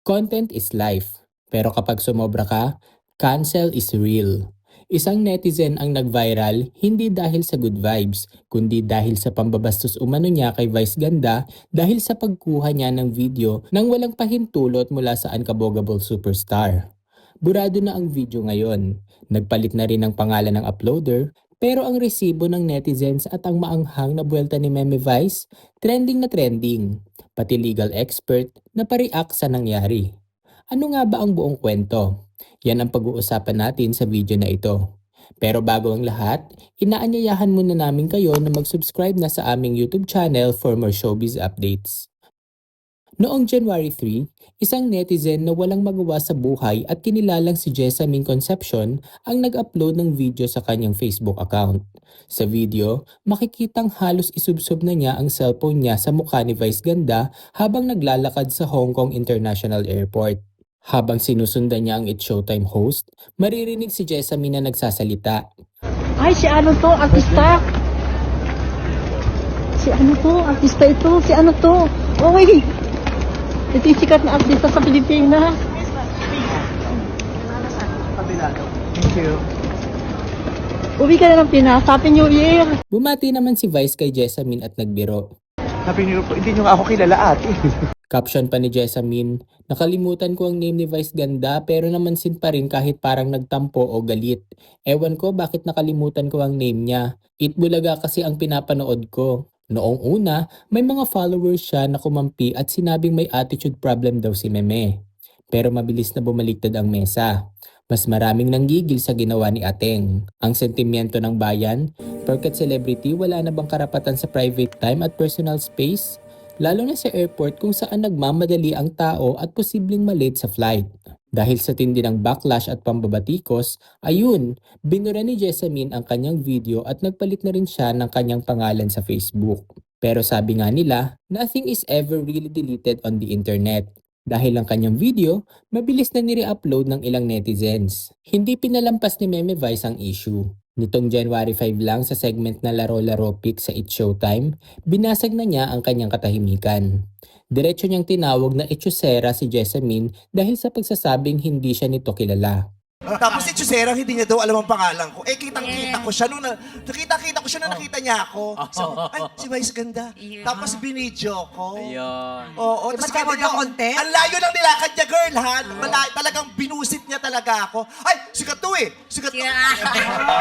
Content is life, pero kapag sumobra ka, cancel is real. Isang netizen ang nag-viral hindi dahil sa good vibes, kundi dahil sa pambabastos umano niya kay Vice Ganda dahil sa pagkuha niya ng video nang walang pahintulot mula sa Unkabogable Superstar. Burado na ang video ngayon. Nagpalit na rin ang pangalan ng uploader, pero ang resibo ng netizens at ang maanghang na buwelta ni Meme Vice, trending na trending. Pati legal expert na pa-react sa nangyari. Ano nga ba ang buong kwento? Yan ang pag-uusapan natin sa video na ito. Pero bago ang lahat, inaanyayahan muna namin kayo na mag-subscribe na sa aming YouTube channel for more showbiz updates. Noong January 3, isang netizen na walang magawa sa buhay at kinilalang si Jessamine Concepcion ang nag-upload ng video sa kanyang Facebook account. Sa video, makikitang halos isubsob na niya ang cellphone niya sa mukha ni Vice Ganda habang naglalakad sa Hong Kong International Airport. Habang sinusundan niya ang It's Showtime host, maririnig si Jessamine na nagsasalita. Ay, si ano to? Artista? Si ano to? Artista ito? Si ano to? Uy! Ito yung sikat na artista sa Pilipinas. Thank you. Uwi ka na ng Pinas. Happy New Year! Bumati naman si Vice kay Jessamine at nagbiro. Sabi niyo po, hindi niyo nga ako kilala ate. Caption pa ni Jessamine, nakalimutan ko ang name ni Vice Ganda pero namansin pa rin kahit parang nagtampo o galit. Ewan ko bakit nakalimutan ko ang name niya. Itbulaga kasi ang pinapanood ko. Noong una, may mga followers siya na kumampi at sinabing may attitude problem daw si Meme. Pero mabilis na bumaliktad ang mesa. Mas maraming nanggigil sa ginawa ni Ateng. Ang sentimiento ng bayan, porket celebrity wala na bang karapatan sa private time at personal space? Lalo na sa airport kung saan nagmamadali ang tao at posibleng malate sa flight. Dahil sa tindi ng backlash at pambabatikos, ayun, binura ni Jessamine ang kanyang video at nagpalit na rin siya ng kanyang pangalan sa Facebook. Pero sabi nga nila, nothing is ever really deleted on the internet. Dahil ang kanyang video, mabilis na nire-upload ng ilang netizens. Hindi pinalampas ni Meme Vice ang issue. Nitong January 5 lang sa segment na Laro-Laro Pick sa It's Showtime, binasag na niya ang kanyang katahimikan. Diretso niyang tinawag na echosera si Jessamine dahil sa pagsasabing hindi siya nito kilala. Tapos si Chusera, hindi niya daw alam ang pangalan ko. Kitang-kita ko siya nung nakita ko siya nung nakita niya ako. So, ay, si Vice Ganda. Tapos binidyo ko. Oo, tapos Ba't ka content? ang layo ng nilakad niya, girl, ha? Talagang binusit niya talaga ako. Ay, sikat to eh. Sikat to.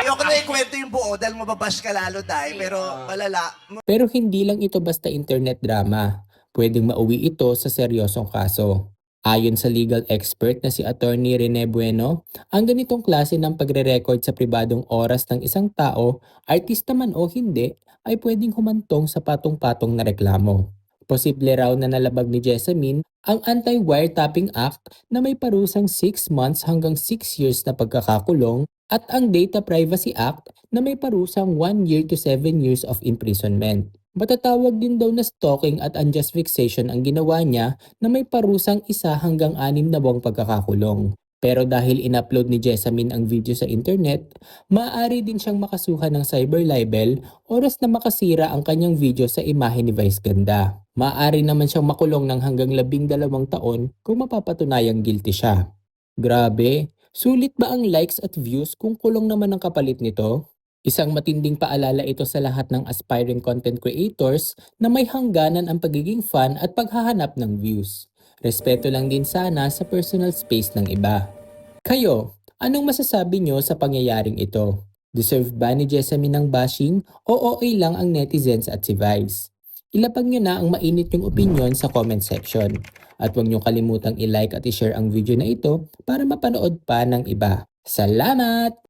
Ayoko na ikwento yung buo dahil mababash ka lalo, Day. Pero malala. Pero hindi lang ito basta internet drama. Pwedeng mauwi ito sa seryosong kaso. Ayon sa legal expert na si Attorney Rene Bueno, ang ganitong klase ng pagre-record sa pribadong oras ng isang tao, artista man o hindi, ay pwedeng humantong sa patong-patong na reklamo. Posible raw na nalabag ni Jessamine ang Anti-Wiretapping Act na may parusang 6 months hanggang 6 years na pagkakakulong at ang Data Privacy Act na may parusang 1 year to 7 years of imprisonment. Matatawag din daw na stalking at unjust fixation ang ginawa niya na may parusang 1 hanggang 6 na buwang pagkakakulong. Pero dahil in-upload ni Jessamine ang video sa internet, maaari din siyang makasuhan ng cyber libel oras na makasira ang kanyang video sa imahe ni Vice Ganda. Maaari naman siyang makulong ng hanggang 12 taon kung mapapatunayang guilty siya. Grabe, sulit ba ang likes at views kung kulong naman ang kapalit nito? Isang matinding paalala ito sa lahat ng aspiring content creators na may hangganan ang pagiging fan at paghahanap ng views. Respeto lang din sana sa personal space ng iba. Kayo, anong masasabi nyo sa pangyayaring ito? Deserve ba ni Jessamine ng bashing o okay lang ang netizens at si Vice? Ilapag nyo na ang mainit yung opinion sa comment section. At huwag nyo kalimutang i-like at i-share ang video na ito para mapanood pa ng iba. Salamat!